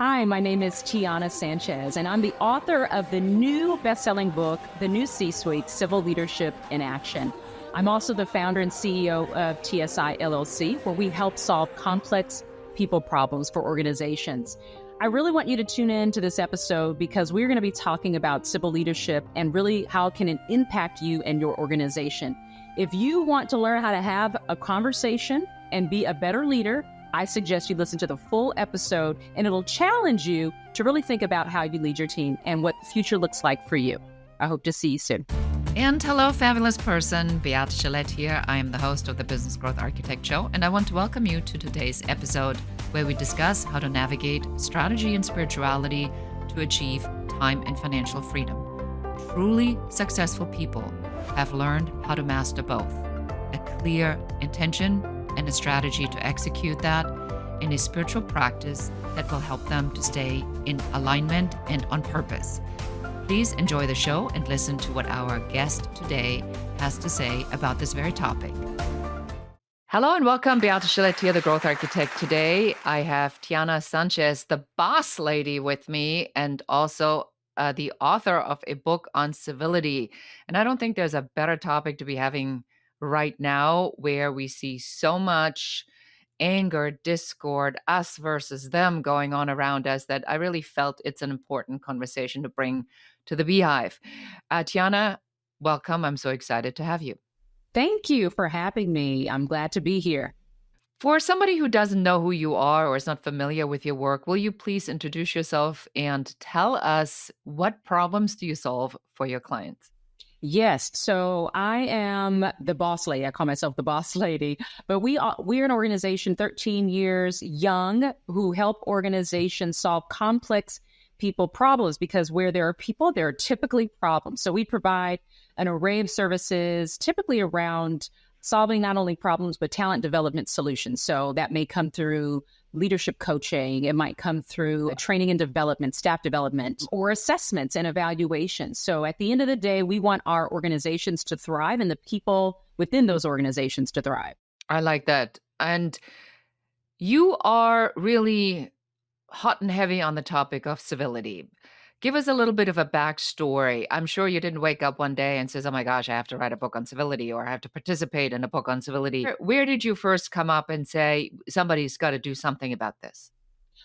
Hi, my name is Tiana Sanchez, and I'm the author of the new best-selling book, The New C-Suite, Civil Leadership in Action. I'm also the founder and CEO of TSI LLC, where we help solve complex people problems for organizations. I really want you to tune in to this episode because we're going to be talking about civil leadership and really how can it impact you and your organization. If you want to learn how to have a conversation and be a better leader, I suggest you listen to the full episode, and it'll challenge you to really think about how you lead your team and what the future looks like for you. I hope to see you soon. And hello, fabulous person. Beate Gillette here. I am the host of the Business Growth Architect Show, and I want to welcome you to today's episode where we discuss how to navigate strategy and spirituality to achieve time and financial freedom. Truly successful people have learned how to master both: a clear intention and a strategy to execute that in a spiritual practice that will help them to stay in alignment and on purpose. Please enjoy the show and listen to what our guest today has to say about this very topic. Hello and welcome, Beate Gillette here, the Growth Architect. Today, I have Tiana Sanchez, the boss lady, with me, and also the author of a book on civility. And I don't think there's a better topic to be having right now, where we see so much anger, discord, us versus them going on around us, that I really felt it's an important conversation to bring to the Beehive. Tiana, welcome. I'm so excited to have you. Thank you for having me. I'm glad to be here. For somebody who doesn't know who you are or is not familiar with your work, will you please introduce yourself and tell us what problems do you solve for your clients? Yes. So I am the boss lady. I call myself the boss lady, but we're an organization 13 years young who help organizations solve complex people problems, because where there are people, there are typically problems. So we provide an array of services, typically around solving not only problems, but talent development solutions. So that may come through leadership coaching. It might come through training and development, staff development, or assessments and evaluations. So at the end of the day, we want our organizations to thrive and the people within those organizations to thrive. I like that. And you are really hot and heavy on the topic of civility. Give us a little bit of a backstory. I'm sure you didn't wake up one day and says, oh my gosh, I have to write a book on civility, or I have to participate in a book on civility. Where did you first come up and say, somebody's got to do something about this?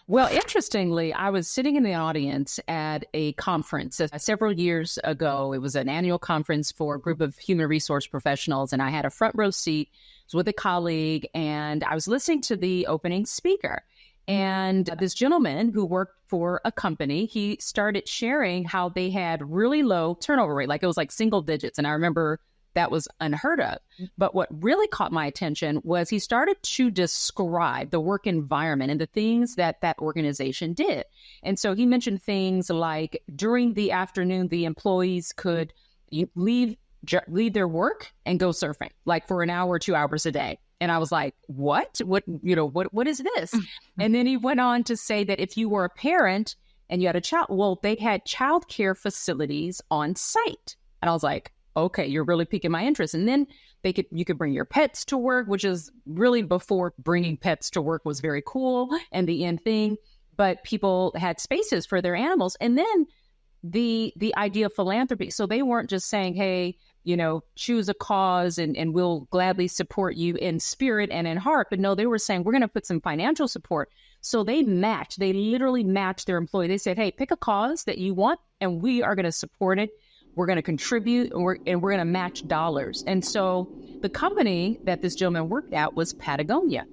Well, interestingly, I was sitting in the audience at a conference several years ago. It was an annual conference for a group of human resource professionals, and I had a front row seat. I was with a colleague, and I was listening to the opening speaker. And this gentleman who worked for a company, he started sharing how they had really low turnover rate, like it was like single digits. And I remember that was unheard of. But what really caught my attention was he started to describe the work environment and the things that that organization did. And so he mentioned things like during the afternoon, the employees could leave their work and go surfing, like for an hour or 2 hours a day. And I was like, what is this? And then he went on to say that if you were a parent and you had a child, well, they had childcare facilities on site. And I was like, okay, you're really piquing my interest. And then you could bring your pets to work, which is really before bringing pets to work was very cool and the end thing. But people had spaces for their animals. And then the idea of philanthropy. So they weren't just saying, hey, choose a cause and we'll gladly support you in spirit and in heart. But no, they were saying, we're going to put some financial support. So they literally matched their employee. They said, hey, pick a cause that you want and we are going to support it. We're going to contribute and we're going to match dollars. And so the company that this gentleman worked at was Patagonia.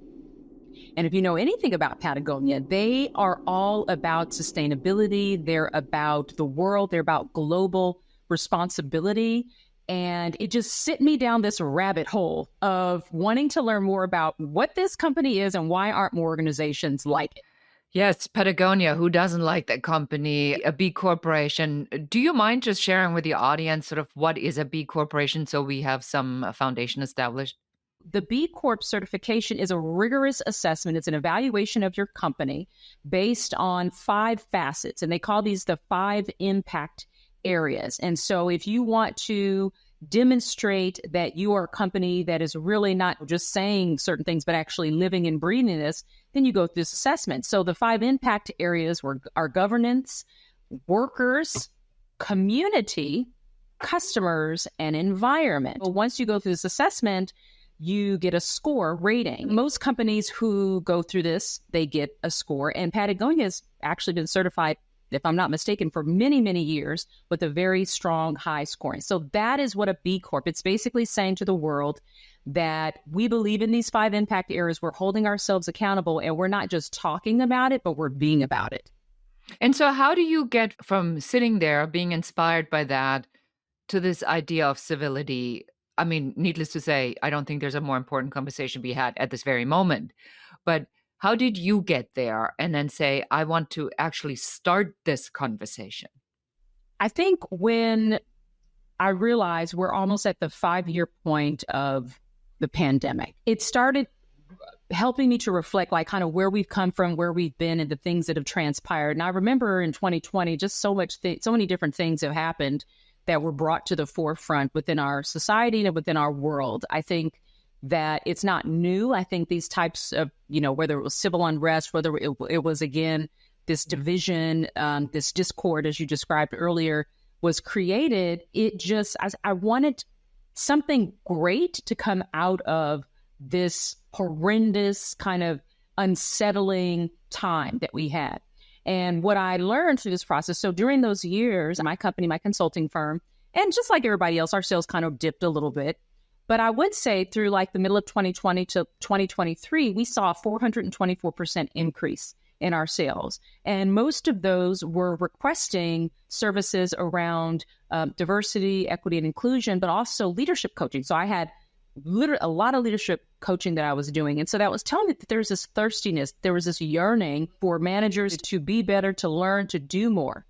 And if you know anything about Patagonia, they are all about sustainability. They're about the world. They're about global responsibility. And it just sent me down this rabbit hole of wanting to learn more about what this company is and why aren't more organizations like it. Yes, Patagonia. Who doesn't like that company? A B corporation. Do you mind just sharing with the audience sort of what is a B corporation so we have some foundation established? The B Corp certification is a rigorous assessment. It's an evaluation of your company based on 5 facets, and they call these the 5 impact areas. And so if you want to demonstrate that you are a company that is really not just saying certain things, but actually living and breathing this, then you go through this assessment. So the 5 impact areas are governance, workers, community, customers, and environment. Well, once you go through this assessment, you get a score rating. Most companies who go through this, they get a score. And Patagonia has actually been certified, if I'm not mistaken, for many, many years with a very strong high scoring. So that is what a B Corp, it's basically saying to the world that we believe in these 5 impact areas. We're holding ourselves accountable, and we're not just talking about it, but we're being about it. And so how do you get from sitting there being inspired by that to this idea of civility? I mean, needless to say, I don't think there's a more important conversation to be had at this very moment. But how did you get there and then say, I want to actually start this conversation? I think when I realized we're almost at the 5-year point of the pandemic, it started helping me to reflect like kind of where we've come from, where we've been, and the things that have transpired. And I remember in 2020, just so many different things have happened that were brought to the forefront within our society and within our world. I think that it's not new. I think these types of, whether it was civil unrest, whether it was, again, this division, this discord, as you described earlier, was created. I wanted something great to come out of this horrendous kind of unsettling time that we had. And what I learned through this process, so during those years, my company, my consulting firm, and just like everybody else, our sales kind of dipped a little bit. But I would say through like the middle of 2020 to 2023, we saw a 424% increase in our sales. And most of those were requesting services around diversity, equity, and inclusion, but also leadership coaching. So I had a lot of leadership coaching that I was doing. And so that was telling me that there's this thirstiness, there was this yearning for managers to be better, to learn, to do more.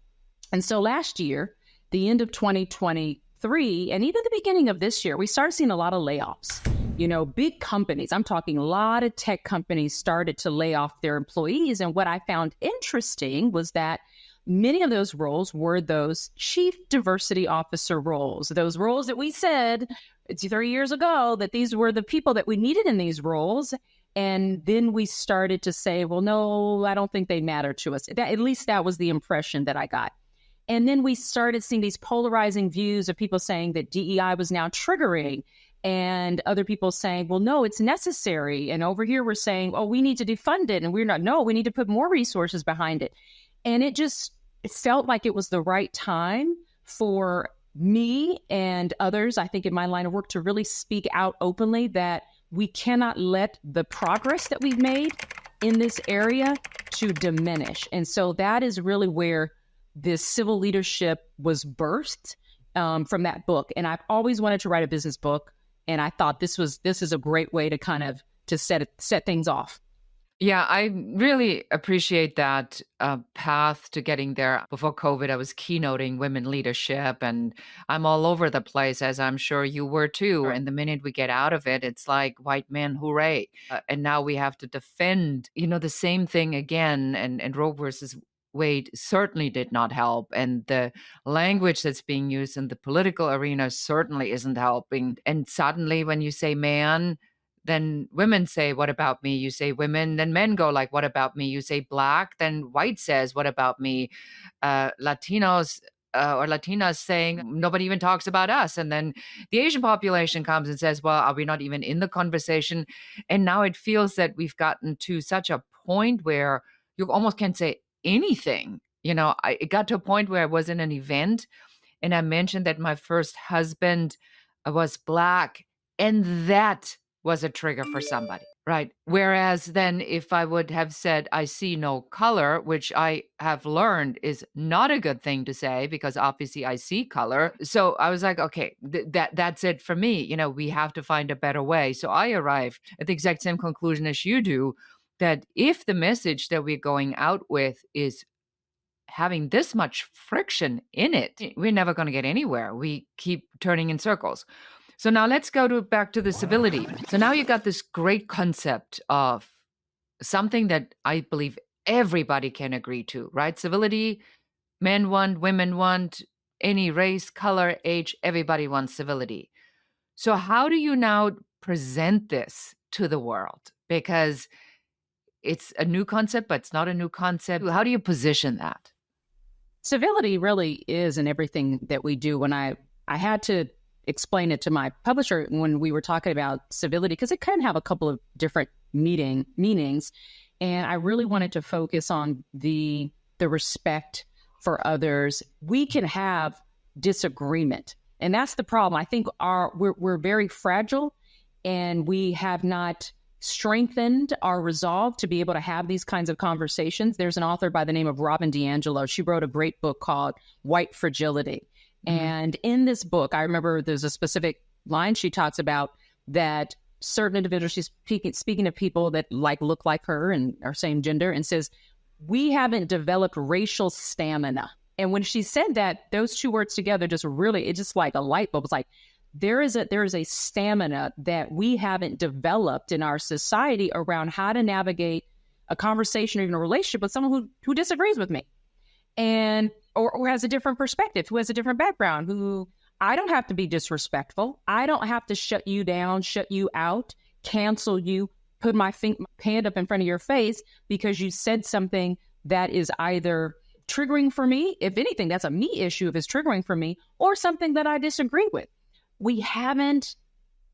And so last year, the end of 2023, and even the beginning of this year, we started seeing a lot of layoffs. Big companies, I'm talking a lot of tech companies started to lay off their employees. And what I found interesting was that many of those roles were those chief diversity officer roles, those roles that we said 3 years ago that these were the people that we needed in these roles. And then we started to say, well, no, I don't think they matter to us. At least that was the impression that I got. And then we started seeing these polarizing views of people saying that DEI was now triggering, and other people saying, well, no, it's necessary. And over here, we're saying, oh, we need to defund it. And we're not, no, we need to put more resources behind it. And it felt like it was the right time for me and others, I think in my line of work, to really speak out openly that we cannot let the progress that we've made in this area to diminish. And so that is really where this civil leadership was birthed from that book. And I've always wanted to write a business book. And I thought this is a great way to kind of set things off. Yeah, I really appreciate that path to getting there. Before COVID, I was keynoting women leadership, and I'm all over the place, as I'm sure you were too. And the minute we get out of it, it's like white men, hooray. And now we have to defend, the same thing again. And Roe versus Wade certainly did not help. And the language that's being used in the political arena certainly isn't helping. And suddenly when you say man, then women say, what about me? You say women, then men go like, what about me? You say black, then white says, what about me? Latinos or Latinas saying, nobody even talks about us. And then the Asian population comes and says, well, are we not even in the conversation? And now it feels that we've gotten to such a point where you almost can't say anything. It got to a point where I was in an event and I mentioned that my first husband was black, and that was a trigger for somebody, right? Whereas then if I would have said, I see no color, which I have learned is not a good thing to say because obviously I see color. So I was like, okay, that's it for me. We have to find a better way. So I arrived at the exact same conclusion as you do, that if the message that we're going out with is having this much friction in it, we're never going to get anywhere. We keep turning in circles. So now let's go back to the civility. So now you got this great concept of something that I believe everybody can agree to, right? Civility, men want, women want, any race, color, age, everybody wants civility. So how do you now present this to the world? Because it's a new concept, but it's not a new concept. How do you position that? Civility really is in everything that we do. When I had to explain it to my publisher when we were talking about civility, because it can have a couple of different meanings. And I really wanted to focus on the respect for others. We can have disagreement. And that's the problem. I think we're very fragile, and we have not strengthened our resolve to be able to have these kinds of conversations. There's an author by the name of Robin DiAngelo. She wrote a great book called White Fragility. Mm-hmm. And in this book, I remember there's a specific line she talks about that certain individuals, she's speaking to people that look like her and are same gender, and says, we haven't developed racial stamina. And when she said that, those two words together it's just like a light bulb. It's like, there is a stamina that we haven't developed in our society around how to navigate a conversation or even a relationship with someone who disagrees with me, and or has a different perspective, who has a different background, who I don't have to be disrespectful. I don't have to shut you down, shut you out, cancel you, put my hand up in front of your face because you said something that is either triggering for me. If anything, that's a me issue if it's triggering for me, or something that I disagree with. We haven't,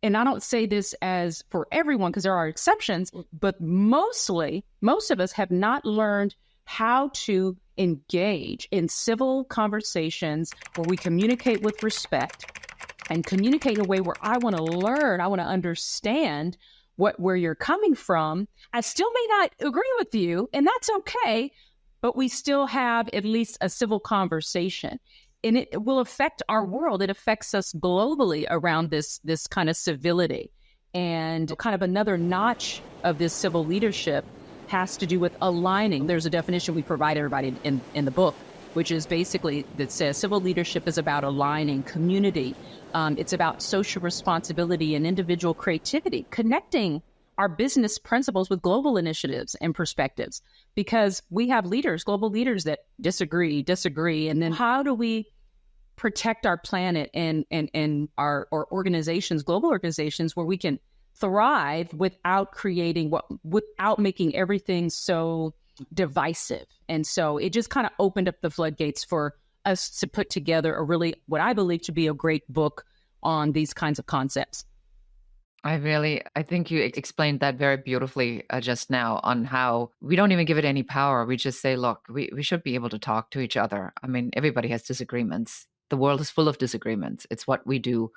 and I don't say this as for everyone because there are exceptions, but most of us have not learned how to engage in civil conversations where we communicate with respect and communicate in a way where I want to learn, I want to understand where you're coming from. I still may not agree with you, and that's okay, but we still have at least a civil conversation. And it will affect our world. It affects us globally around this kind of civility. And kind of another notch of this civil leadership has to do with aligning. There's a definition we provide everybody in the book, which is basically that says civil leadership is about aligning community. It's about social responsibility and individual creativity, connecting our business principles with global initiatives and perspectives, because we have global leaders that disagree. And then how do we protect our planet and our organizations, global organizations, where we can thrive without without making everything so divisive? And so it just kind of opened up the floodgates for us to put together what I believe to be a great book on these kinds of concepts. I think you explained that very beautifully just now, on how we don't even give it any power. We just say, look, we should be able to talk to each other. I mean, everybody has disagreements. The world is full of disagreements. It's what we do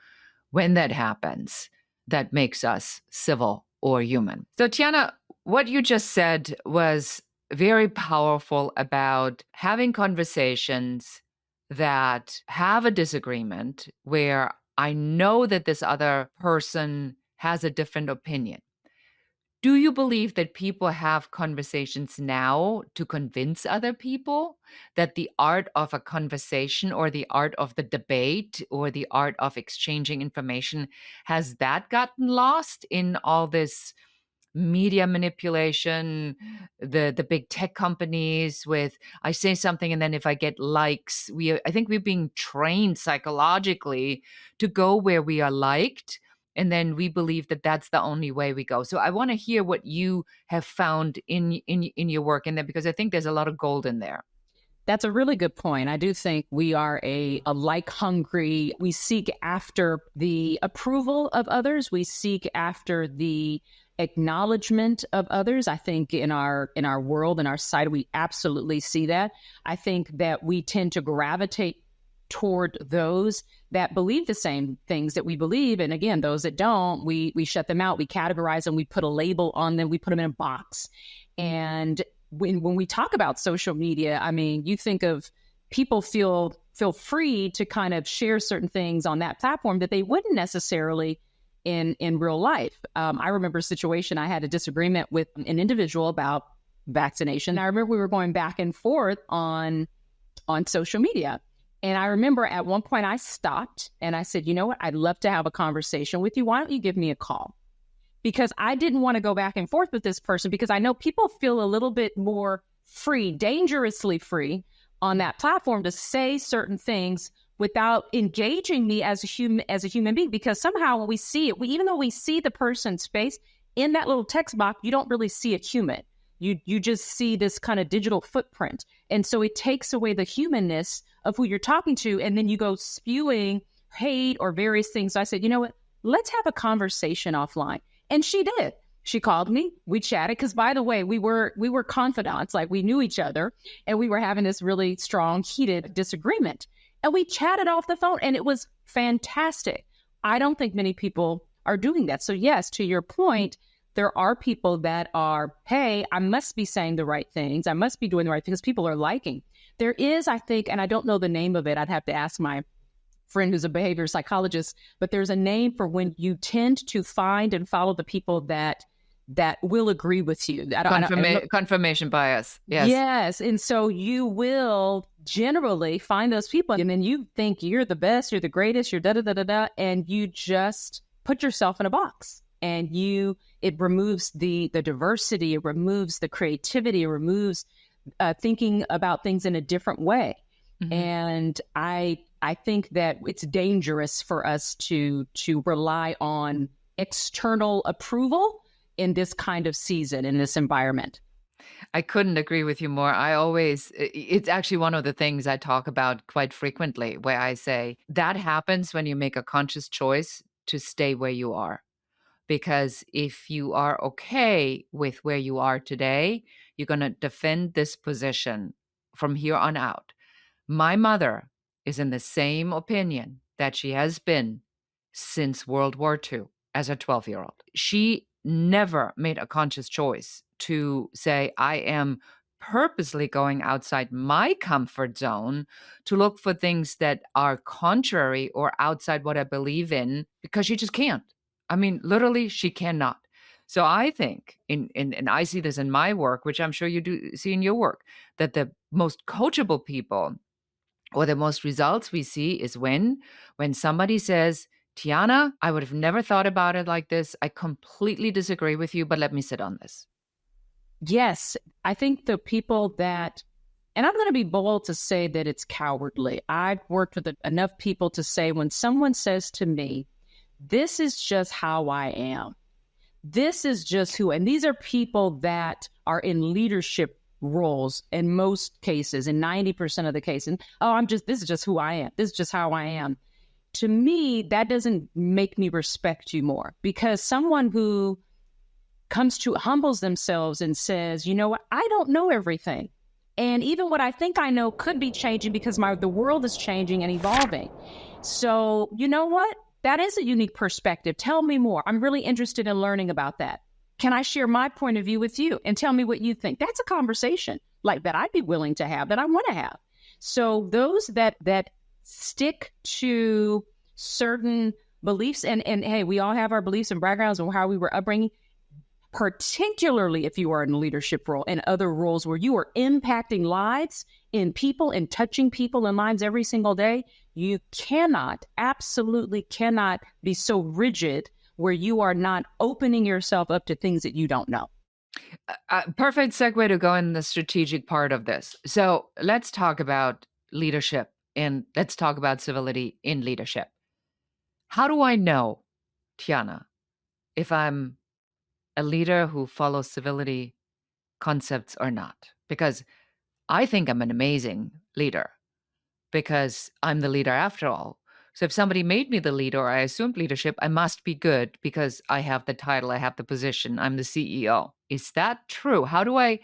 when that happens that makes us civil or human. So Tiana, what you just said was very powerful about having conversations that have a disagreement where I know that this other person has a different opinion. Do you believe that people have conversations now to convince other people that the art of a conversation or the art of the debate or the art of exchanging information, has that gotten lost in all this media manipulation, the big tech companies with, I say something and then if I get likes, I think we're being trained psychologically to go where we are liked, and then we believe that that's the only way we go. So I want to hear what you have found in your work in there, because I think there's a lot of gold in there. That's a really good point. I do think we are a like hungry. We seek after the approval of others. We seek after the acknowledgement of others. I think in our world, in our society, we absolutely see that. I think that we tend to gravitate toward those that believe the same things that we believe. And again, those that don't, we shut them out. We categorize them. We put a label on them. We put them in a box. And when we talk about social media, I mean, you think of people feel free to kind of share certain things on that platform that they wouldn't necessarily in real life. I remember a situation, I had a disagreement with an individual about vaccination. I remember we were going back and forth on social media. And I remember at one point I stopped and I said, you know what, I'd love to have a conversation with you. Why don't you give me a call? Because I didn't want to go back and forth with this person, because I know people feel a little bit more free, dangerously free on that platform to say certain things without engaging me as a human being. Because somehow when we see it, even though we see the person's face in that little text box, you don't really see a human. You just see this kind of digital footprint. And so it takes away the humanness of who you're talking to. And then you go spewing hate or various things. So I said, you know what? Let's have a conversation offline. And she did. She called me. We chatted. Because by the way, we were confidants. Like, we knew each other. And we were having this really strong, heated disagreement. And we chatted off the phone. And it was fantastic. I don't think many people are doing that. So yes, to your point, there are people that are, hey, I must be saying the right things. I must be doing the right things. People are liking. There is, I think, and I don't know the name of it. I'd have to ask my friend who's a behavior psychologist, but there's a name for when you tend to find and follow the people that will agree with you. Confirmation bias. Yes. Yes. And so you will generally find those people, and then you think you're the best, you're the greatest, you're da-da-da-da-da, and you just put yourself in a box. And it removes the diversity, it removes the creativity, it removes thinking about things in a different way. Mm-hmm. And I think that it's dangerous for us to rely on external approval in this kind of season, in this environment. I couldn't agree with you more. It's actually one of the things I talk about quite frequently, where I say that happens when you make a conscious choice to stay where you are. Because if you are okay with where you are today, you're going to defend this position from here on out. My mother is in the same opinion that she has been since World War II as a 12-year-old. She never made a conscious choice to say, I am purposely going outside my comfort zone to look for things that are contrary or outside what I believe in, because she just can't. I mean, literally, she cannot. So I think, and I see this in my work, which I'm sure you do see in your work, that the most coachable people or the most results we see is when somebody says, Tiana, I would have never thought about it like this. I completely disagree with you, but let me sit on this. Yes, I think the people that, and I'm going to be bold to say that it's cowardly. I've worked with enough people to say, when someone says to me, this is just how I am, this is just who, and these are people that are in leadership roles in most cases, in 90% of the cases. This is just who I am. This is just how I am. To me, that doesn't make me respect you more, because someone who humbles themselves and says, you know what, I don't know everything. And even what I think I know could be changing, because the world is changing and evolving. So you know what? That is a unique perspective. Tell me more. I'm really interested in learning about that. Can I share my point of view with you and tell me what you think? That's a conversation like that I'd be willing to have, that I want to have. So those that stick to certain beliefs, and hey, we all have our beliefs and backgrounds and how we were upbringing, particularly if you are in a leadership role and other roles where you are impacting lives in people and touching people and lives every single day, you absolutely cannot be so rigid where you are not opening yourself up to things that you don't know. Perfect segue to go in the strategic part of this. So let's talk about leadership, and let's talk about civility in leadership. How do I know, Tiana, if I'm a leader who follows civility concepts or not? Because I think I'm an amazing leader, because I'm the leader after all. So if somebody made me the leader, or I assumed leadership, I must be good because I have the title, I have the position, I'm the CEO. Is that true? How do I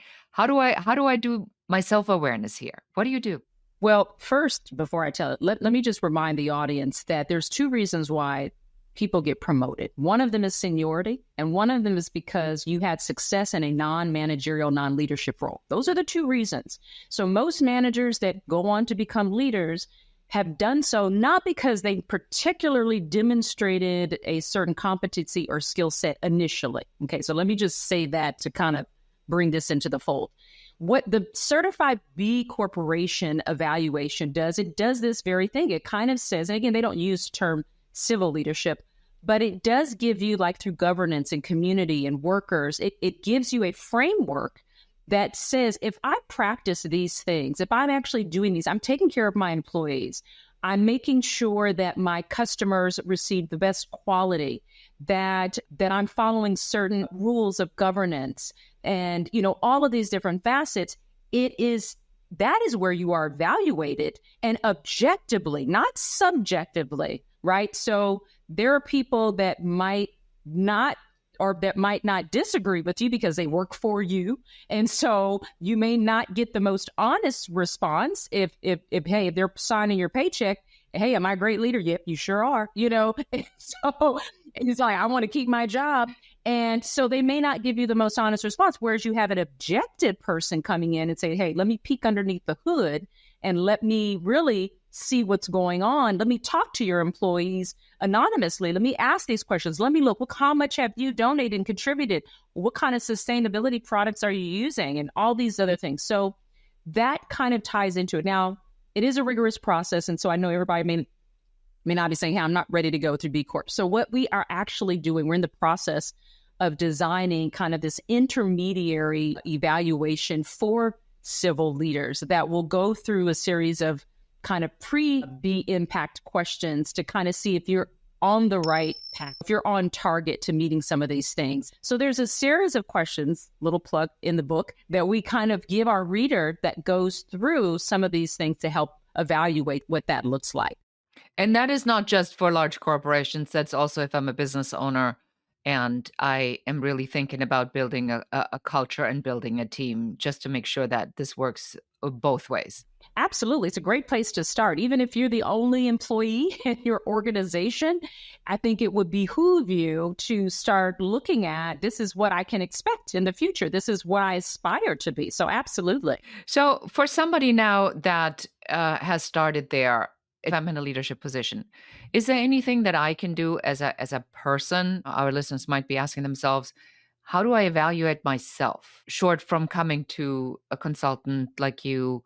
do my self-awareness here? What do you do? Well, first, before I tell it, let me just remind the audience that there's two reasons why people get promoted. One of them is seniority, and one of them is because you had success in a non-managerial, non-leadership role. Those are the two reasons. So most managers that go on to become leaders have done so not because they particularly demonstrated a certain competency or skill set initially. Okay, so let me just say that to kind of bring this into the fold. What the Certified B Corporation evaluation does, it does this very thing. It kind of says, and again, they don't use the term civil leadership, but it does give you, like through governance and community and workers, it gives you a framework that says, if I practice these things, if I'm actually doing these, I'm taking care of my employees, I'm making sure that my customers receive the best quality, that I'm following certain rules of governance, and, all of these different facets, that is where you are evaluated, and objectively, not subjectively, right? So there are people that might not disagree with you because they work for you. And so you may not get the most honest response if they're signing your paycheck. Hey, am I a great leader? Yep, you sure are, And so it's like, I want to keep my job. And so they may not give you the most honest response, whereas you have an objective person coming in and say, hey, let me peek underneath the hood and let me really see what's going on. Let me talk to your employees anonymously. Let me ask these questions. Let me look, how much have you donated and contributed? What kind of sustainability products are you using? And all these other things. So that kind of ties into it. Now, it is a rigorous process. And so I know everybody may not be saying, hey, I'm not ready to go through B Corp. So what we are actually doing, we're in the process of designing kind of this intermediary evaluation for civil leaders that will go through a series of kind of pre-B impact questions to kind of see if you're on the right path, if you're on target to meeting some of these things. So there's a series of questions, little plug in the book, that we kind of give our reader that goes through some of these things to help evaluate what that looks like. And that is not just for large corporations. That's also if I'm a business owner and I am really thinking about building a culture and building a team, just to make sure that this works both ways. Absolutely. It's a great place to start. Even if you're the only employee in your organization, I think it would behoove you to start looking at, this is what I can expect in the future. This is what I aspire to be. So absolutely. So for somebody now that has started there, if I'm in a leadership position, is there anything that I can do as a person? Our listeners might be asking themselves, how do I evaluate myself? Short from coming to a consultant like you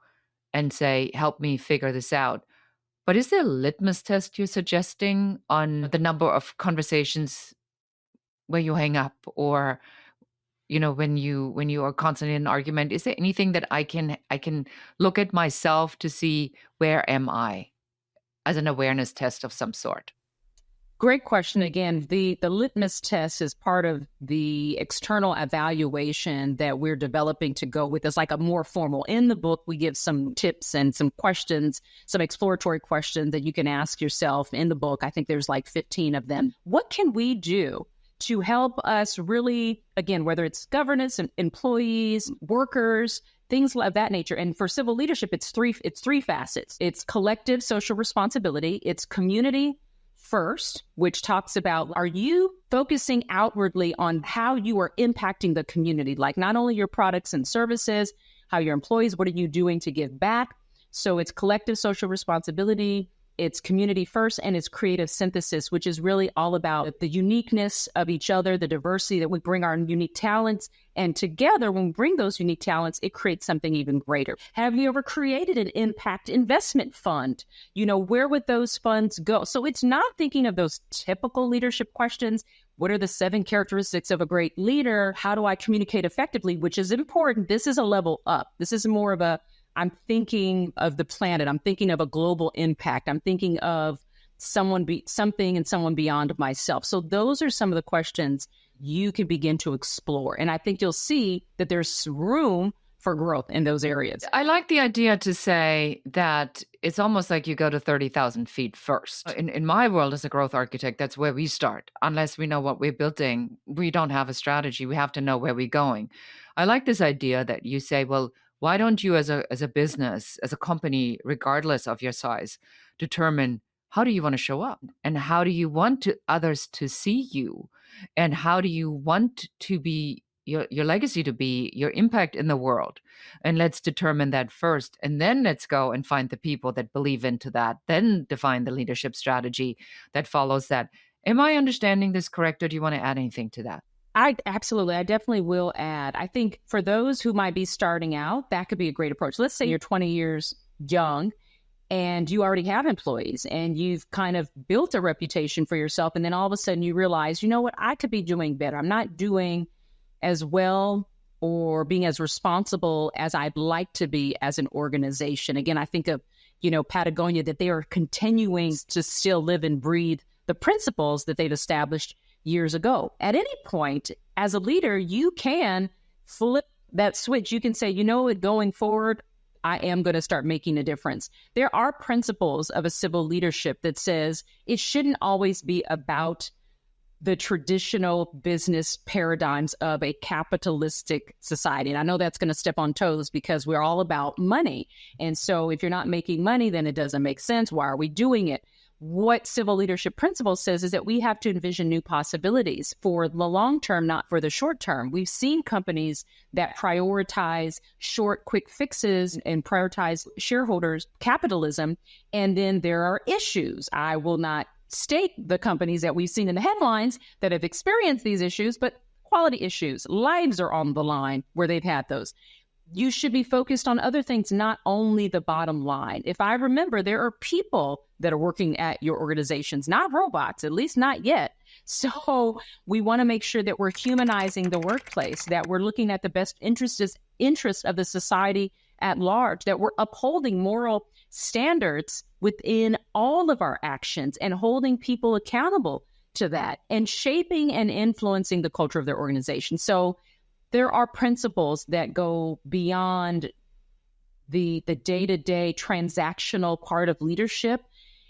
and say, help me figure this out. But is there a litmus test you're suggesting on the number of conversations where you hang up, or when you are constantly in an argument? Is there anything that I can look at myself to see where am I, as an awareness test of some sort? Great question. Again, the litmus test is part of the external evaluation that we're developing to go with. It's like a more formal. In the book, we give some tips and some questions, some exploratory questions that you can ask yourself in the book. I think there's like 15 of them. What can we do to help us really, again, whether it's governance and employees, workers, things of that nature. And for civil leadership, it's three facets. It's collective social responsibility. It's community first, which talks about, are you focusing outwardly on how you are impacting the community? Like not only your products and services, how your employees, what are you doing to give back? So it's collective social responsibility, it's community first, and it's creative synthesis, which is really all about the uniqueness of each other, the diversity that we bring our unique talents. And together, when we bring those unique talents, it creates something even greater. Have you ever created an impact investment fund? Where would those funds go? So it's not thinking of those typical leadership questions. What are the 7 characteristics of a great leader? How do I communicate effectively? Which is important. This is a level up. This is more of I'm thinking of the planet. I'm thinking of a global impact. I'm thinking of something and someone beyond myself. So those are some of the questions you can begin to explore. And I think you'll see that there's room for growth in those areas. I like the idea to say that it's almost like you go to 30,000 feet first. In my world as a growth architect, that's where we start. Unless we know what we're building, we don't have a strategy. We have to know where we're going. I like this idea that you say, well, why don't you as a business, as a company, regardless of your size, determine how do you want to show up and how do you want others to see you and how do you want to be your legacy to be, your impact in the world. And let's determine that first. And then let's go and find the people that believe into that, then define the leadership strategy that follows that. Am I understanding this correct, or do you want to add anything to that? I definitely will add. I think for those who might be starting out, that could be a great approach. Let's say you're 20 years young and you already have employees and you've kind of built a reputation for yourself. And then all of a sudden you realize, you know what, I could be doing better. I'm not doing as well or being as responsible as I'd like to be as an organization. Again, I think of, Patagonia, that they are continuing to still live and breathe the principles that they've established years ago. At any point, as a leader, you can flip that switch. You can say, going forward, I am going to start making a difference. There are principles of a civil leadership that says it shouldn't always be about the traditional business paradigms of a capitalistic society. And I know that's going to step on toes because we're all about money. And so if you're not making money, then it doesn't make sense. Why are we doing it? What civil leadership principle says is that we have to envision new possibilities for the long term, not for the short term. We've seen companies that prioritize short, quick fixes and prioritize shareholders' capitalism. And then there are issues. I will not state the companies that we've seen in the headlines that have experienced these issues, but quality issues, lives are on the line where they've had those. You should be focused on other things, not only the bottom line. If I remember, there are people that are working at your organizations, not robots, at least not yet. So we want to make sure that we're humanizing the workplace, that we're looking at the best interest of the society at large, that we're upholding moral standards within all of our actions and holding people accountable to that and shaping and influencing the culture of their organization. So there are principles that go beyond the day-to-day transactional part of leadership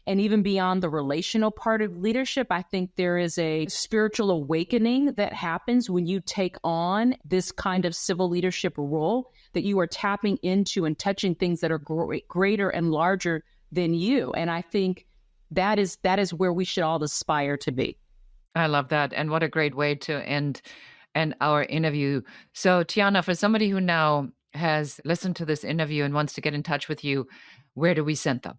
and even beyond the relational part of leadership. I think there is a spiritual awakening that happens when you take on this kind of civil leadership role, that you are tapping into and touching things that are greater and larger than you. And I think that is where we should all aspire to be. I love that. And what a great way to end our interview. So Tiana, for somebody who now has listened to this interview and wants to get in touch with you, where do we send them?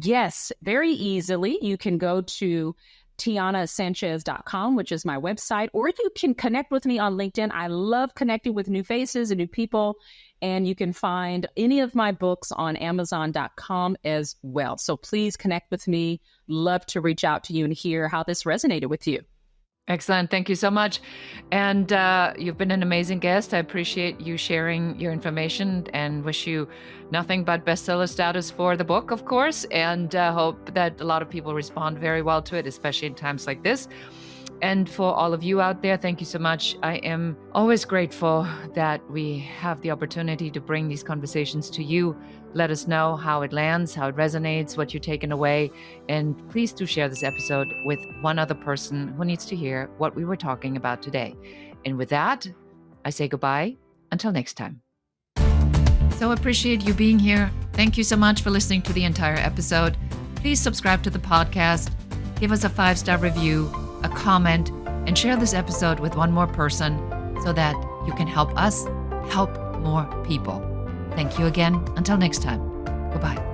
Yes, very easily. You can go to tianasanchez.com, which is my website, or you can connect with me on LinkedIn. I love connecting with new faces and new people. And you can find any of my books on Amazon.com as well. So please connect with me. Love to reach out to you and hear how this resonated with you. Excellent. Thank you so much. And you've been an amazing guest. I appreciate you sharing your information and wish you nothing but bestseller status for the book, of course, and hope that a lot of people respond very well to it, especially in times like this. And for all of you out there, thank you so much. I am always grateful that we have the opportunity to bring these conversations to you. Let us know how it lands, how it resonates, what you're taking away. And please do share this episode with one other person who needs to hear what we were talking about today. And with that, I say goodbye until next time. So appreciate you being here. Thank you so much for listening to the entire episode. Please subscribe to the podcast, give us a 5-star review, a comment, and share this episode with one more person so that you can help us help more people. Thank you again. Until next time. Goodbye.